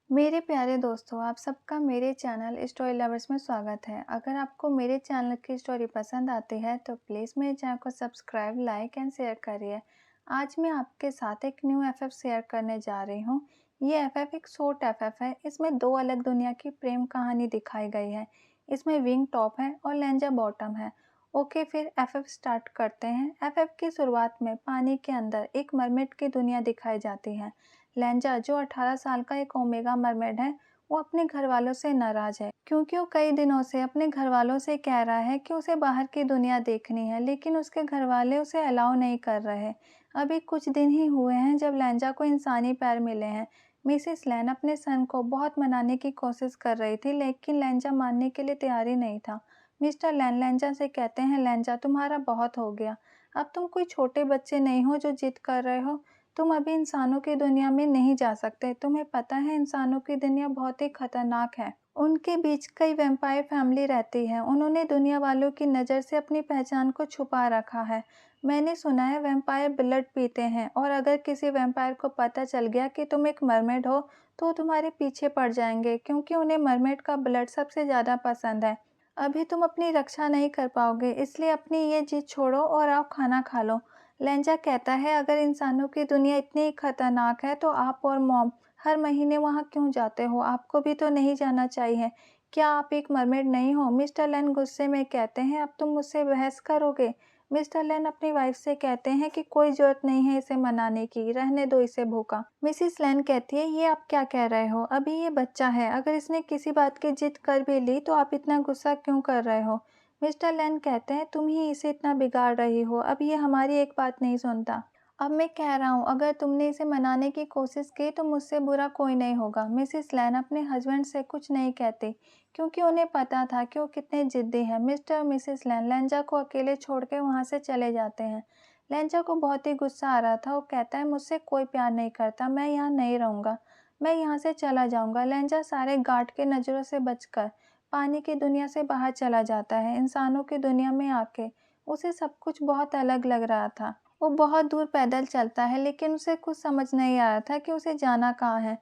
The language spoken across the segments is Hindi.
मेरे प्यारे दोस्तों, आप सबका मेरे चैनल स्टोरी लवर्स में स्वागत है। अगर आपको मेरे चैनल की स्टोरी पसंद आती है तो प्लीज़ मेरे चैनल को सब्सक्राइब, लाइक एंड शेयर करिए। आज मैं आपके साथ एक न्यू एफएफ शेयर करने जा रही हूँ। ये एफएफ एक शॉर्ट एफएफ है। इसमें दो अलग दुनिया की प्रेम कहानी दिखाई गई है। इसमें विंग टॉप है और लेंजा बॉटम है। ओके, फिर एफएफ स्टार्ट करते हैं। एफएफ की शुरुआत में पानी के अंदर एक मरमेड की दुनिया दिखाई जाती है। लेंजा जो 18 साल का एक ओमेगा मरमेड है, वो अपने घर वालों से नाराज है क्योंकि वो कई दिनों से अपने घर वालों से कह रहा है कि उसे बाहर की दुनिया देखनी है, लेकिन उसके घर वाले उसे अलाउ नहीं कर रहे। अभी कुछ दिन ही हुए हैं जब लेंजा को इंसानी पैर मिले हैं। मिसिस लैन अपने सन को बहुत मनाने की कोशिश कर रही थी, लेकिन लेंजा मानने के लिए तैयार ही नहीं था। मिस्टर लैन लेंजा से कहते हैं, लेंजा तुम्हारा बहुत हो गया। अब तुम कोई छोटे बच्चे नहीं हो जो जिद कर रहे हो। तुम अभी इंसानों की दुनिया में नहीं जा सकते। तुम्हें पता है इंसानों की दुनिया बहुत ही खतरनाक है। उनके बीच कई वैम्पायर फैमिली रहती है। उन्होंने दुनिया वालों की नज़र से अपनी पहचान को छुपा रखा है। मैंने सुना है वैम्पायर ब्लड पीते हैं और अगर किसी वैम्पायर को पता चल गया कि तुम एक मरमेड हो तो वो तुम्हारे पीछे पड़ जाएंगे क्योंकि उन्हें मरमेड का ब्लड सबसे ज़्यादा पसंद है। अभी तुम अपनी रक्षा नहीं कर पाओगे, इसलिए अपनी ये जिद छोड़ो और आओ खाना खा लो। लेंजा कहता है, अगर इंसानों की दुनिया इतनी खतरनाक है तो आप और मॉम हर महीने वहाँ क्यों जाते हो? आपको भी तो नहीं जाना चाहिए। क्या आप एक मरमेड नहीं हो? मिस्टर लैन गुस्से में कहते हैं, अब तुम मुझसे बहस करोगे? मिस्टर लैन अपनी वाइफ से कहते हैं कि कोई जरूरत नहीं है इसे मनाने की, रहने दो इसे भूखा। मिसिस लैन कहती है, ये आप क्या कह रहे हो? अभी ये बच्चा है, अगर इसने किसी बात की जिद कर भी ली तो आप इतना गुस्सा क्यों कर रहे हो? मिस्टर लैन कहते हैं, तुम ही इसे इतना बिगाड़ रही हो। अब ये हमारी एक बात नहीं सुनता। अब मैं कह रहा हूँ, अगर तुमने इसे मनाने की कोशिश की तो मुझसे बुरा कोई नहीं होगा। मिसिस लैन अपने हस्बैंड से कुछ नहीं कहती क्योंकि उन्हें पता था कि वो कितने जिद्दी हैं। मिस्टर और मिसिस लैन लेंजा को अकेले छोड़ के वहाँ से चले जाते हैं। लेंजा को बहुत ही गुस्सा आ रहा था। वो कहता है, मुझसे कोई प्यार नहीं करता, मैं यहाँ नहीं रहूँगा, मैं यहाँ से चला जाऊँगा। लेंजा सारे गार्ड के नज़रों से बचकर पानी की दुनिया से बाहर चला जाता है। इंसानों की दुनिया में आके उसे सब कुछ बहुत अलग लग रहा था। वो बहुत दूर पैदल चलता है, लेकिन उसे कुछ समझ नहीं आ रहा था कि उसे जाना कहाँ है।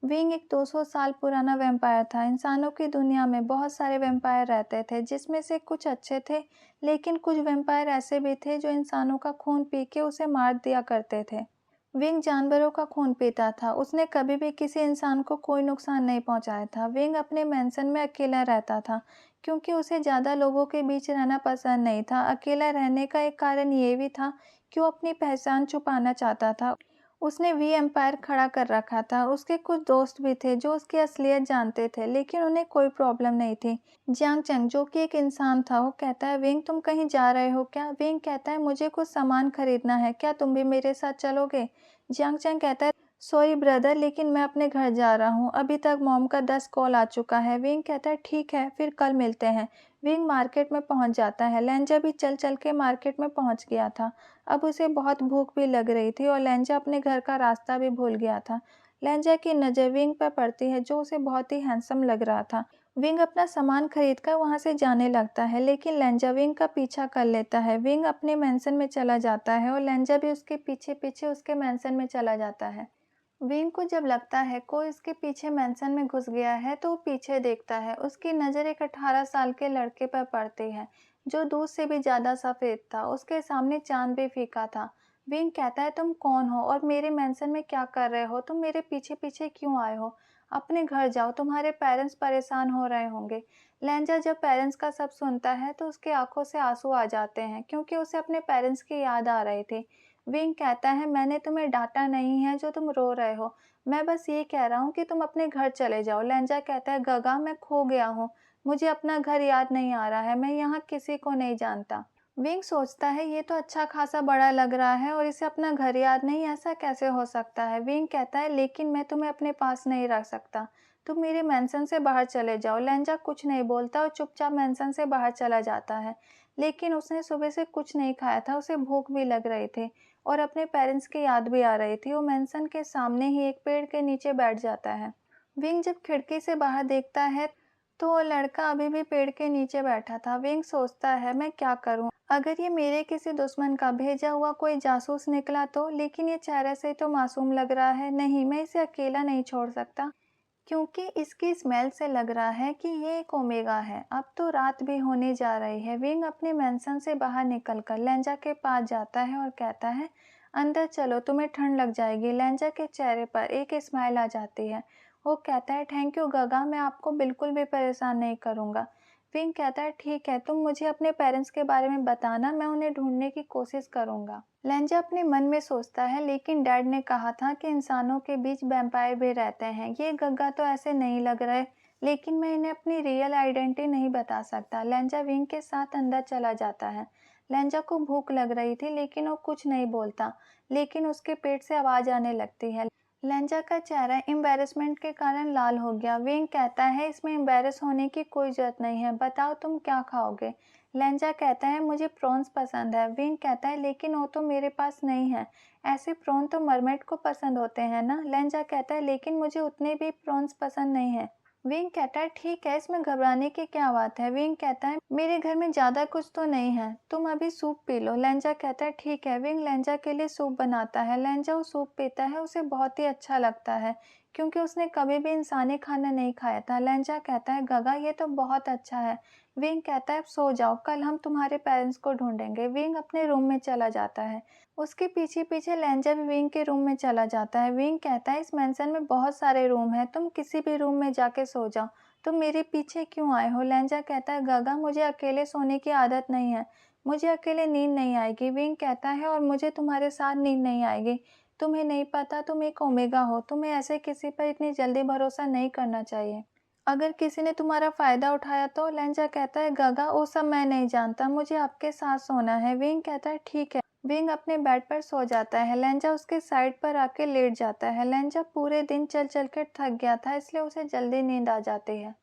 विंग एक 200 साल पुराना वैम्पायर था। इंसानों की दुनिया में बहुत सारे वैम्पायर रहते थे, जिसमें से कुछ अच्छे थे, लेकिन कुछ वैम्पायर ऐसे भी थे जो इंसानों का खून पी के उसे मार दिया करते थे। विंग जानवरों का खून पीता था। उसने कभी भी किसी इंसान को कोई नुकसान नहीं पहुंचाया था। विंग अपने मेंशन में अकेला रहता था क्योंकि उसे ज़्यादा लोगों के बीच रहना पसंद नहीं था। अकेला रहने का एक कारण ये भी था कि वो अपनी पहचान छुपाना चाहता था। उसने वी एम्पायर खड़ा कर रखा था। उसके कुछ दोस्त भी थे जो उसकी असलियत जानते थे, लेकिन उन्हें कोई प्रॉब्लम नहीं थी। जियांग चंग जो कि एक इंसान था, वो कहता है, विंग तुम कहीं जा रहे हो क्या? विंग कहता है, मुझे कुछ सामान खरीदना है, क्या तुम भी मेरे साथ चलोगे? जियांग चंग कहता है, सॉरी ब्रदर, लेकिन मैं अपने घर जा रहा हूँ। अभी तक मॉम का 10 कॉल आ चुका है। विंग कहता है, ठीक है, फिर कल मिलते हैं। विंग मार्केट में पहुंच जाता है। लेंजा भी चल चल के मार्केट में पहुंच गया था। अब उसे बहुत भूख भी लग रही थी और लेंजा अपने घर का रास्ता भी भूल गया था। लेंजा की नज़र विंग पर पड़ती है, जो उसे बहुत ही हैंडसम लग रहा था। विंग अपना सामान खरीदकर वहां से जाने लगता है, लेकिन लेंजा विंग का पीछा कर लेता है। विंग अपने मेंशन में चला जाता है और लेंजा भी उसके पीछे पीछे उसके मेंशन में चला जाता है। विंग को जब लगता है कोई उसके पीछे मेंशन में घुस गया है तो वो पीछे देखता है। उसकी नज़र एक 18 साल के लड़के पर पड़ती है जो दूध से भी ज़्यादा सफ़ेद था। उसके सामने चांद भी फीका था। विंग कहता है, तुम कौन हो और मेरे मेंशन में क्या कर रहे हो? तुम मेरे पीछे पीछे क्यों आए हो? अपने घर जाओ, तुम्हारे पेरेंट्स परेशान हो रहे होंगे। लेंजा जब पेरेंट्स का सब सुनता है तो उसके आंखों से आंसू आ जाते हैं क्योंकि उसे अपने पेरेंट्स की याद आ रही थी। विंग कहता है, मैंने तुम्हें डांटा नहीं है जो तुम रो रहे हो। मैं बस ये कह रहा हूँ कि तुम अपने घर चले जाओ। लेंजा कहता है, गगा मैं खो गया हूँ। मुझे अपना घर याद नहीं आ रहा है। मैं यहाँ किसी को नहीं जानता। विंग सोचता है, ये तो अच्छा खासा बड़ा लग रहा है और इसे अपना घर याद नहीं, ऐसा कैसे हो सकता है? विंग कहता है, लेकिन मैं तुम्हें अपने पास नहीं रख सकता। तुम मेरे मेंशन से बाहर चले जाओ। लेंजा कुछ नहीं बोलता और चुपचाप मेंशन से बाहर चला जाता है। लेकिन उसने सुबह से कुछ नहीं खाया था। उसे भूख भी लग रही थी और अपने पेरेंट्स की याद भी आ रही थी। वो मेंशन के सामने ही एक पेड़ के नीचे बैठ जाता है। विंग जब खिड़की से बाहर देखता है तो वो लड़का अभी भी पेड़ के नीचे बैठा था। विंग सोचता है, मैं क्या करूं? अगर ये मेरे किसी दुश्मन का भेजा हुआ कोई जासूस निकला तो? लेकिन ये चेहरे से तो मासूम लग रहा है। नहीं, मैं इसे अकेला नहीं छोड़ सकता। क्योंकि इसकी स्मेल से लग रहा है कि ये एक ओमेगा है। अब तो रात भी होने जा रही है। विंग अपने मेंशन से बाहर निकलकर लेंजा के पास जाता है और कहता है, अंदर चलो, तुम्हें ठंड लग जाएगी। लेंजा के चेहरे पर एक स्माइल आ जाती है। वो कहता है, थैंक यू गगा, मैं आपको बिल्कुल भी परेशान नहीं करूँगा। विंग कहता है, ठीक है, तुम मुझे अपने पेरेंट्स के बारे में बताना, मैं उन्हें ढूंढने की कोशिश करूँगा। लेंजा अपने मन में सोचता है, लेकिन डैड ने कहा था कि इंसानों के बीच वैम्पायर भी रहते हैं। ये गग्गा तो ऐसे नहीं लग रहे, लेकिन मैं इन्हें अपनी रियल आइडेंटिटी नहीं बता सकता। लेंजा विंग के साथ अंदर चला जाता है। लेंजा को भूख लग रही थी, लेकिन वो कुछ नहीं बोलता, लेकिन उसके पेट से आवाज़ आने लगती है। लेंजा का चेहरा एम्बैरेसमेंट के कारण लाल हो गया। विंग कहता है, इसमें एम्बैरेस होने की कोई ज़रूरत नहीं है, बताओ तुम क्या खाओगे? लेंजा कहता है, मुझे प्रॉन्स पसंद है। विंग कहता है, लेकिन वो तो मेरे पास नहीं है। ऐसे प्रॉन तो मरमेड को पसंद होते हैं ना? लेंजा कहता है, लेकिन मुझे उतने भी प्रॉन्स पसंद नहीं है। विंग कहता है, ठीक है, इसमें घबराने की क्या बात है? विंग कहता है, मेरे घर में ज़्यादा कुछ तो नहीं है, तुम अभी सूप पी लो। लेंजा कहता है, ठीक है। विंग लेंजा के लिए सूप बनाता है। लेंजा वो सूप पीता है, उसे बहुत ही अच्छा लगता है, क्योंकि उसने कभी भी इंसानी खाना नहीं खाया था। लेंजा कहता है, गगा, ये तो बहुत अच्छा है। विंग कहता है, सो जाओ, कल हम तुम्हारे पेरेंट्स को ढूंढेंगे। विंग अपने रूम में चला जाता है। उसके पीछे पीछे लेंजा भी विंग के रूम में चला जाता है। विंग कहता है, इस मेंशन में बहुत सारे रूम हैं, तुम किसी भी रूम में जाके सो जाओ, तुम मेरे पीछे क्यों आए हो? लेंजा कहता है, गगा, मुझे अकेले सोने की आदत नहीं है, मुझे अकेले नींद नहीं आएगी। विंग कहता है, और मुझे तुम्हारे साथ नींद नहीं आएगी। तुम्हें नहीं पता, तुम एक ओमेगा हो, तुम्हें ऐसे किसी पर इतनी जल्दी भरोसा नहीं करना चाहिए। अगर किसी ने तुम्हारा फ़ायदा उठाया तो? लेंजा कहता है, गगा, वो सब मैं नहीं जानता, मुझे आपके साथ सोना है। विंग कहता है, ठीक है। विंग अपने बेड पर सो जाता है। लेंजा उसके साइड पर आके लेट जाता है। लेंजा पूरे दिन चल चल कर थक गया था, इसलिए उसे जल्दी नींद आ जाती है।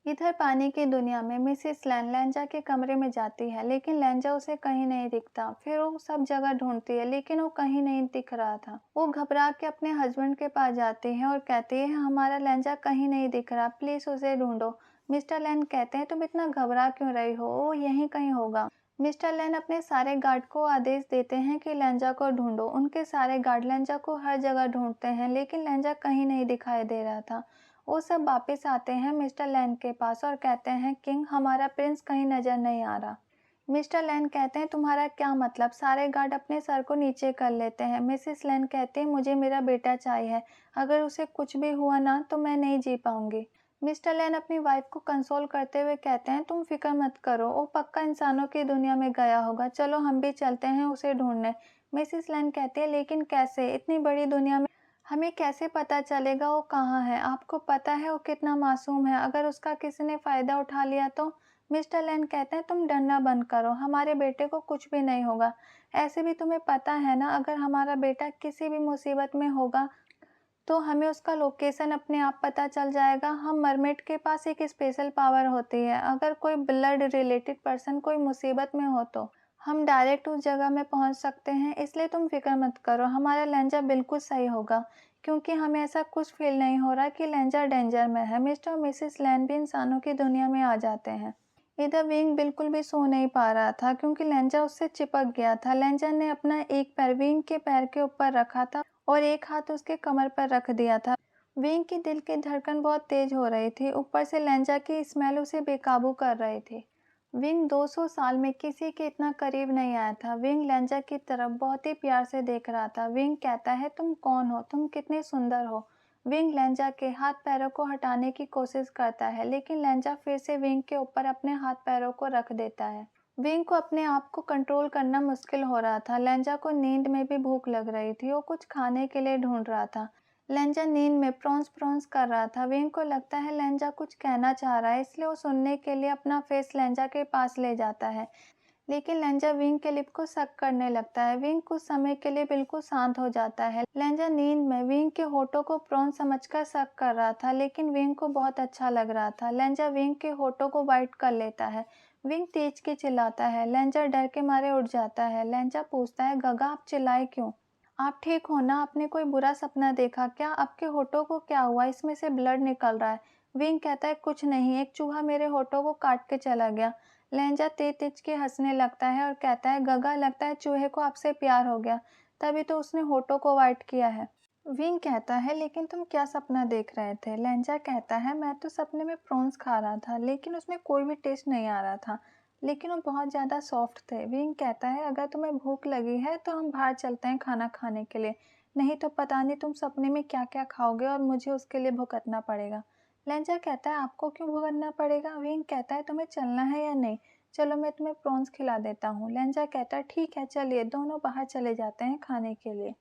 इधर पानी की दुनिया में मिसेस लैन लेंजा के कमरे में जाती है, लेकिन लेंजा उसे कहीं नहीं दिखता। फिर वो सब जगह ढूंढती है, लेकिन वो कहीं नहीं दिख रहा था। वो घबरा के अपने हस्बैंड के पास जाती है और कहती है, हमारा लेंजा कहीं नहीं दिख रहा, प्लीज उसे ढूंढो। मिस्टर लैन कहते हैं, तुम इतना घबरा क्यों रही हो, वो यहीं कहीं होगा। मिस्टर लैन अपने सारे गार्ड को आदेश देते हैं कि लेंजा को ढूंढो। उनके सारे गार्ड लेंजा को हर जगह ढूंढते हैं, लेकिन लेंजा कहीं नहीं दिखाई दे रहा था। वो सब वापस आते हैं मिस्टर लैन के पास और कहते हैं, किंग, हमारा प्रिंस कहीं नजर नहीं आ रहा। मिस्टर लैन कहते हैं, तुम्हारा क्या मतलब? सारे गार्ड अपने सर को नीचे कर लेते हैं। मिसेस लैन कहते हैं, मुझे मेरा बेटा चाहिए, अगर उसे कुछ भी हुआ ना तो मैं नहीं जी पाऊंगी। मिस्टर लैन अपनी वाइफ को कंसोल करते हुए कहते हैं, तुम फिक्र मत करो, वो पक्का इंसानों की दुनिया में गया होगा, चलो हम भी चलते हैं उसे ढूंढने। मिसेस लैन कहती है, लेकिन कैसे? इतनी बड़ी दुनिया में हमें कैसे पता चलेगा वो कहाँ है? आपको पता है वो कितना मासूम है, अगर उसका किसी ने फ़ायदा उठा लिया तो? मिस्टर लैन कहते हैं, तुम डरना बंद करो, हमारे बेटे को कुछ भी नहीं होगा। ऐसे भी तुम्हें पता है ना, अगर हमारा बेटा किसी भी मुसीबत में होगा तो हमें उसका लोकेशन अपने आप पता चल जाएगा। हम मरमेड के पास एक स्पेशल पावर होती है, अगर कोई ब्लड रिलेटेड पर्सन कोई मुसीबत में हो तो हम डायरेक्ट उस जगह में पहुंच सकते हैं। इसलिए तुम फिक्र मत करो, हमारा लेंजा बिल्कुल सही होगा, क्योंकि हमें ऐसा कुछ फील नहीं हो रहा कि लेंजा डेंजर में है। मिस्टर और मिसेस लैन भी इंसानों की दुनिया में आ जाते हैं। इधर विंग बिल्कुल भी सो नहीं पा रहा था, क्योंकि लेंजा उससे चिपक गया था। लेंजा ने अपना एक पैर विंग के पैर के ऊपर रखा था और एक हाथ उसके कमर पर रख दिया था। विंग की दिल की धड़कन बहुत तेज हो रही थी, ऊपर से लेंजा की स्मेल उसे बेकाबू कर रही थी। विंग 200 साल में किसी के इतना करीब नहीं आया था। विंग लेंजा की तरफ बहुत ही प्यार से देख रहा था। विंग कहता है, तुम कौन हो, तुम कितने सुंदर हो। विंग लेंजा के हाथ पैरों को हटाने की कोशिश करता है, लेकिन लेंजा फिर से विंग के ऊपर अपने हाथ पैरों को रख देता है। विंग को अपने आप को कंट्रोल करना मुश्किल हो रहा था। लेंजा को नींद में भी भूख लग रही थी, वो कुछ खाने के लिए ढूंढ रहा था। लेंजा नींद में प्रॉन्स प्रॉन्स कर रहा था। विंग को लगता है लेंजा कुछ कहना चाह रहा है, इसलिए वो सुनने के लिए अपना फेस लेंजा के पास ले जाता है, लेकिन लेंजा विंग के लिप को सक करने लगता है। विंग कुछ समय के लिए बिल्कुल शांत हो जाता है। लेंजा नींद में विंग के होठों को प्रॉन समझकर सक कर रहा था, लेकिन विंग को बहुत अच्छा लग रहा था। लेंजा विंग के होठों को बाइट कर लेता है। विंग तेज के चिल्लाता है। लेंजा डर के मारे उठ जाता है। लेंजा पूछता है, गगा, आप चिल्लाए क्यों? आप ठीक हो ना? आपने कोई बुरा सपना देखा क्या? आपके होठों को क्या हुआ? इसमें से ब्लड निकल रहा है। विंग कहता है, कुछ नहीं, एक चूहा मेरे होठों को काट के चला गया। लेंजा तेज तेज के हंसने लगता है और कहता है, गगा, लगता है चूहे को आपसे प्यार हो गया, तभी तो उसने होठों को वाइट किया है। विंग कहता है, लेकिन तुम क्या सपना देख रहे थे? लेंजा कहता है, मैं तो सपने में प्रॉन्स खा रहा था, लेकिन उसमें कोई भी टेस्ट नहीं आ रहा था, लेकिन वो बहुत ज़्यादा सॉफ्ट थे। विंग कहता है, अगर तुम्हें भूख लगी है तो हम बाहर चलते हैं खाना खाने के लिए, नहीं तो पता नहीं तुम सपने में क्या क्या खाओगे और मुझे उसके लिए भुगतना पड़ेगा। लेंजा कहता है, आपको क्यों भुगतना पड़ेगा? विंग कहता है, तुम्हें चलना है या नहीं? चलो मैं तुम्हें प्रॉन्स खिला देता हूँ। लेंजा कहता है, ठीक है चलिए, दोनों बाहर चले जाते हैं खाने के लिए।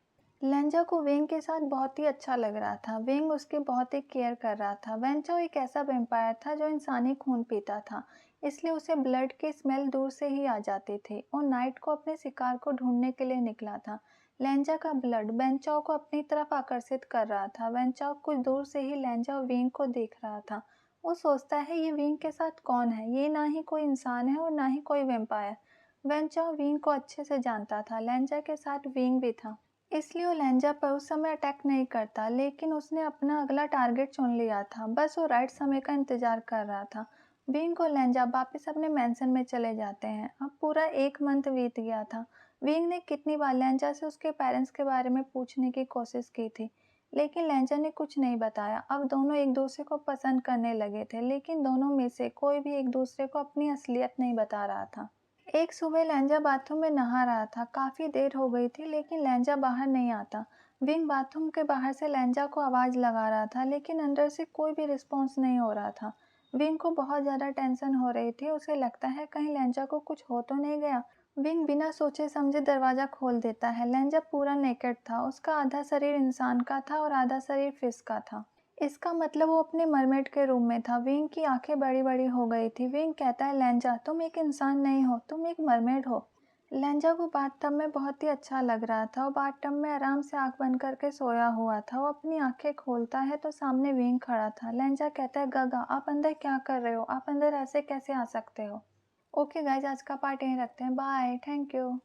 लेंजा को वेंग के साथ बहुत ही अच्छा लग रहा था। वेंग उसकी बहुत ही केयर कर रहा था। वेंचाओ एक ऐसा वैम्पायर था जो इंसानी खून पीता था, इसलिए उसे ब्लड की स्मेल दूर से ही आ जाती थी। और नाइट को अपने शिकार को ढूंढने के लिए निकला था। लेंजा का ब्लड वेंचाओ को अपनी तरफ आकर्षित कर रहा था। वेंचाओ कुछ दूर से ही लेंजा और वेंग को देख रहा था। वो सोचता है, ये वेंग के साथ कौन है? ये ना ही कोई इंसान है और ना ही कोई वैम्पायर। वेंचाओ वेंग को अच्छे से जानता था। लेंजा के साथ वेंग भी था, इसलिए वो लेंजा पर उस समय अटैक नहीं करता, लेकिन उसने अपना अगला टारगेट चुन लिया था। बस वो राइट समय का इंतजार कर रहा था। विंग और लेंजा वापस अपने मैंशन में चले जाते हैं। अब पूरा 1 मंथ बीत गया था। विंग ने कितनी बार लेंजा से उसके पेरेंट्स के बारे में पूछने की कोशिश की थी, लेकिन लेंजा ने कुछ नहीं बताया। अब दोनों एक दूसरे को पसंद करने लगे थे, लेकिन दोनों में से कोई भी एक दूसरे को अपनी असलियत नहीं बता रहा था। एक सुबह लैंजा बाथरूम में नहा रहा था। काफी देर हो गई थी, लेकिन लैंजा बाहर नहीं आता। विंग बाथरूम के बाहर से लैंजा को आवाज लगा रहा था, लेकिन अंदर से कोई भी रिस्पॉन्स नहीं हो रहा था। विंग को बहुत ज्यादा टेंशन हो रही थी। उसे लगता है कहीं लैंजा को कुछ हो तो नहीं गया। विंग बिना सोचे समझे दरवाजा खोल देता है। लैंजा पूरा नेकेड था। उसका आधा शरीर इंसान का था और आधा शरीर फिश का था। इसका मतलब वो अपने मरमेड के रूम में था। विंग की आंखें बड़ी बड़ी हो गई थी। विंग कहता है, लेंजा तुम एक इंसान नहीं हो, तुम एक मरमेड हो। लेंजा को बाथटब में बहुत ही अच्छा लग रहा था। वो बाथटब में आराम से आंख बंद करके सोया हुआ था। वो अपनी आंखें खोलता है तो सामने विंग खड़ा था। लेंजा कहता है, गगा आप अंदर क्या कर रहे हो? आप अंदर ऐसे कैसे आ सकते हो? ओके गाइज, आज का पार्ट यहीं रखते हैं। Bye, thank you.